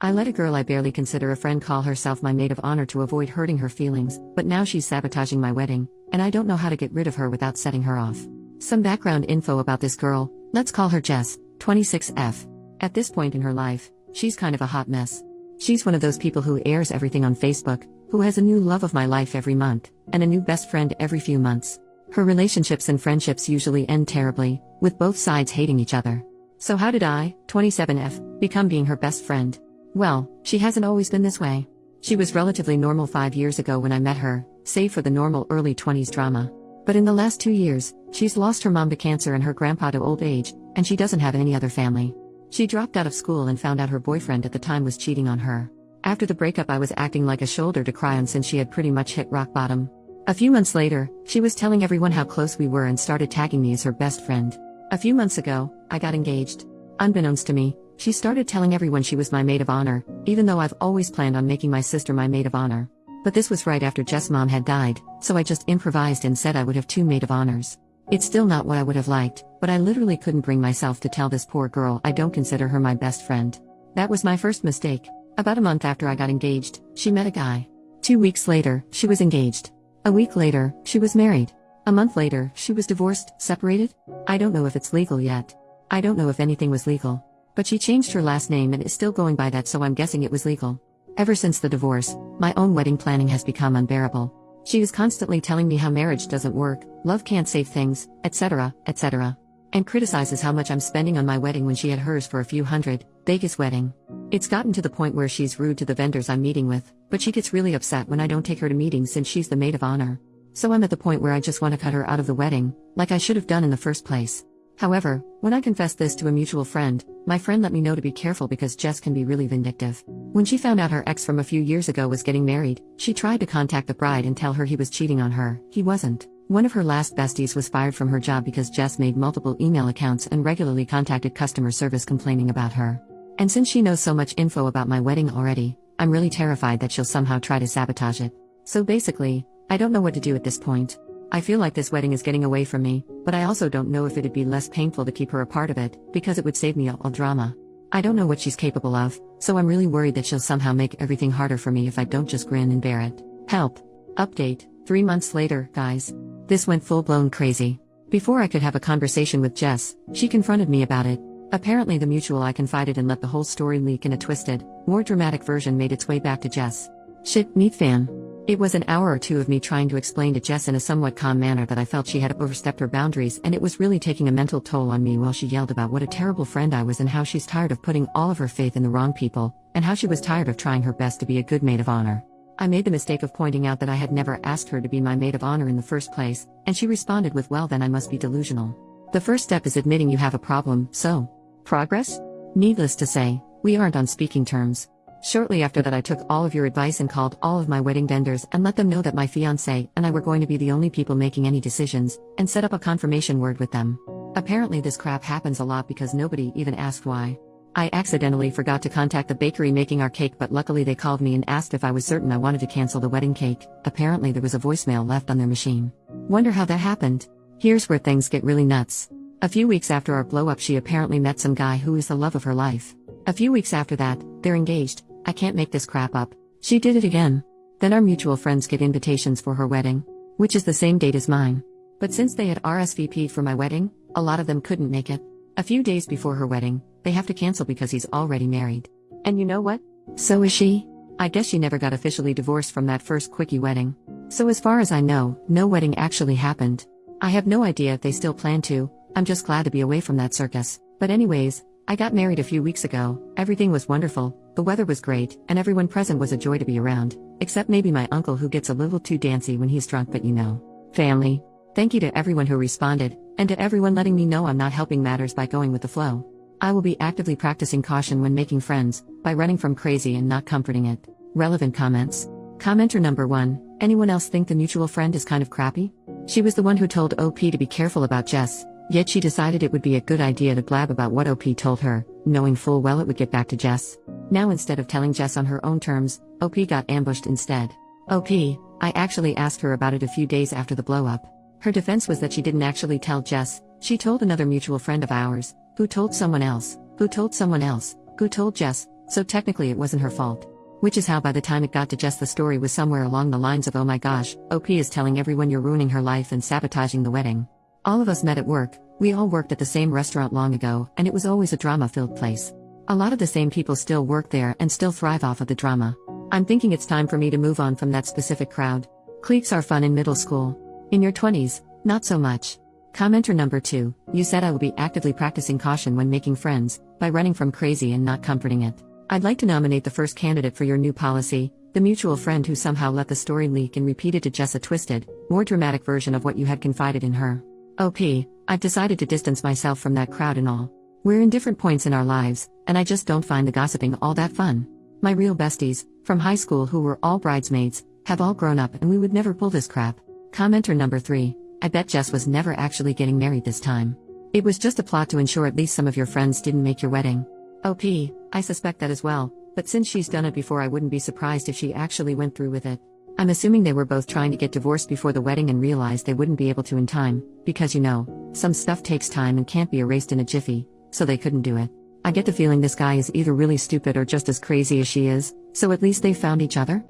I let a girl I barely consider a friend call herself my maid of honor to avoid hurting her feelings, but now she's sabotaging my wedding, and I don't know how to get rid of her without setting her off. Some background info about this girl: let's call her Jess, 26F. At this point in her life, she's kind of a hot mess. She's one of those people who airs everything on Facebook, who has a new love of my life every month, and a new best friend every few months. Her relationships and friendships usually end terribly, with both sides hating each other. So how did I, 27F, become being her best friend? Well, she hasn't always been this way. She was relatively normal 5 years ago when I met her, save for the normal early 20s drama. But in the last 2 years, she's lost her mom to cancer and her grandpa to old age, and she doesn't have any other family. She dropped out of school and found out her boyfriend at the time was cheating on her. After the breakup, I was acting like a shoulder to cry on since she had pretty much hit rock bottom. A few months later, she was telling everyone how close we were and started tagging me as her best friend. A few months ago, I got engaged. Unbeknownst to me, she started telling everyone she was my maid of honor, even though I've always planned on making my sister my maid of honor. But this was right after Jess' mom had died, so I just improvised and said I would have 2 maid of honors. It's still not what I would have liked, but I literally couldn't bring myself to tell this poor girl I don't consider her my best friend. That was my first mistake. About a month after I got engaged, she met a guy. 2 weeks later, she was engaged. A week later, she was married. A month later, she was divorced, separated. I don't know if it's legal yet. I don't know if anything was legal. But she changed her last name and is still going by that, so I'm guessing it was legal. Ever since the divorce, my own wedding planning has become unbearable. She is constantly telling me how marriage doesn't work, love can't save things, etc., etc. And criticizes how much I'm spending on my wedding when she had hers for a few hundred. Vegas wedding. It's gotten to the point where she's rude to the vendors I'm meeting with, but she gets really upset when I don't take her to meetings since she's the maid of honor. So I'm at the point where I just want to cut her out of the wedding, like I should have done in the first place. However, when I confessed this to a mutual friend, my friend let me know to be careful because Jess can be really vindictive. When she found out her ex from a few years ago was getting married, she tried to contact the bride and tell her he was cheating on her. He wasn't. One of her last besties was fired from her job because Jess made multiple email accounts and regularly contacted customer service complaining about her. And since she knows so much info about my wedding already, I'm really terrified that she'll somehow try to sabotage it. So basically, I don't know what to do at this point. I feel like this wedding is getting away from me, but I also don't know if it'd be less painful to keep her a part of it, because it would save me all drama. I don't know what she's capable of, so I'm really worried that she'll somehow make everything harder for me if I don't just grin and bear it. Help. Update. 3 months later, guys. This went full-blown crazy. Before I could have a conversation with Jess, she confronted me about it. Apparently the mutual I confided in let the whole story leak, and a twisted, more dramatic version made its way back to Jess. Shit, meet fan. It was an hour or two of me trying to explain to Jess in a somewhat calm manner that I felt she had overstepped her boundaries, and it was really taking a mental toll on me while she yelled about what a terrible friend I was and how she's tired of putting all of her faith in the wrong people, and how she was tired of trying her best to be a good maid of honor. I made the mistake of pointing out that I had never asked her to be my maid of honor in the first place, and she responded with, well, then I must be delusional. The first step is admitting you have a problem, so. Progress? Needless to say, we aren't on speaking terms. Shortly after that, I took all of your advice and called all of my wedding vendors and let them know that my fiancé and I were going to be the only people making any decisions, and set up a confirmation word with them. Apparently this crap happens a lot because nobody even asked why. I accidentally forgot to contact the bakery making our cake, but luckily they called me and asked if I was certain I wanted to cancel the wedding cake. Apparently there was a voicemail left on their machine. Wonder how that happened. Here's where things get really nuts. A few weeks after our blow-up, she apparently met some guy who is the love of her life. A few weeks after that, they're engaged. I can't make this crap up. She did it again. Then our mutual friends get invitations for her wedding, which is the same date as mine. But since they had RSVP'd for my wedding, a lot of them couldn't make it. A few days before her wedding, they have to cancel because he's already married. And you know what? So is she. I guess she never got officially divorced from that first quickie wedding. So as far as I know, no wedding actually happened. I have no idea if they still plan to. I'm just glad to be away from that circus. But anyways, I got married a few weeks ago. Everything was wonderful, the weather was great, and everyone present was a joy to be around, except maybe my uncle who gets a little too dancy when he's drunk, but you know. Family. Thank you to everyone who responded, and to everyone letting me know I'm not helping matters by going with the flow. I will be actively practicing caution when making friends, by running from crazy and not comforting it. Relevant comments. Commenter number 1, anyone else think the mutual friend is kind of crappy? She was the one who told OP to be careful about Jess. Yet she decided it would be a good idea to blab about what OP told her, knowing full well it would get back to Jess. Now instead of telling Jess on her own terms, OP got ambushed instead. OP, I actually asked her about it a few days after the blow-up. Her defense was that she didn't actually tell Jess, she told another mutual friend of ours, who told someone else, who told someone else, who told Jess, so technically it wasn't her fault. Which is how by the time it got to Jess the story was somewhere along the lines of, oh my gosh, OP is telling everyone you're ruining her life and sabotaging the wedding. All of us met at work, we all worked at the same restaurant long ago, and it was always a drama-filled place. A lot of the same people still work there and still thrive off of the drama. I'm thinking it's time for me to move on from that specific crowd. Cliques are fun in middle school. In your 20s, not so much. Commenter number 2, you said I will be actively practicing caution when making friends, by running from crazy and not comforting it. I'd like to nominate the first candidate for your new policy, the mutual friend who somehow let the story leak and repeated to Jess a twisted, more dramatic version of what you had confided in her. OP, I've decided to distance myself from that crowd and all. We're in different points in our lives, and I just don't find the gossiping all that fun. My real besties, from high school who were all bridesmaids, have all grown up and we would never pull this crap. Commenter number 3, I bet Jess was never actually getting married this time. It was just a plot to ensure at least some of your friends didn't make your wedding. OP, I suspect that as well, but since she's done it before I wouldn't be surprised if she actually went through with it. I'm assuming they were both trying to get divorced before the wedding and realized they wouldn't be able to in time, because some stuff takes time and can't be erased in a jiffy, so they couldn't do it. I get the feeling this guy is either really stupid or just as crazy as she is, so at least they found each other?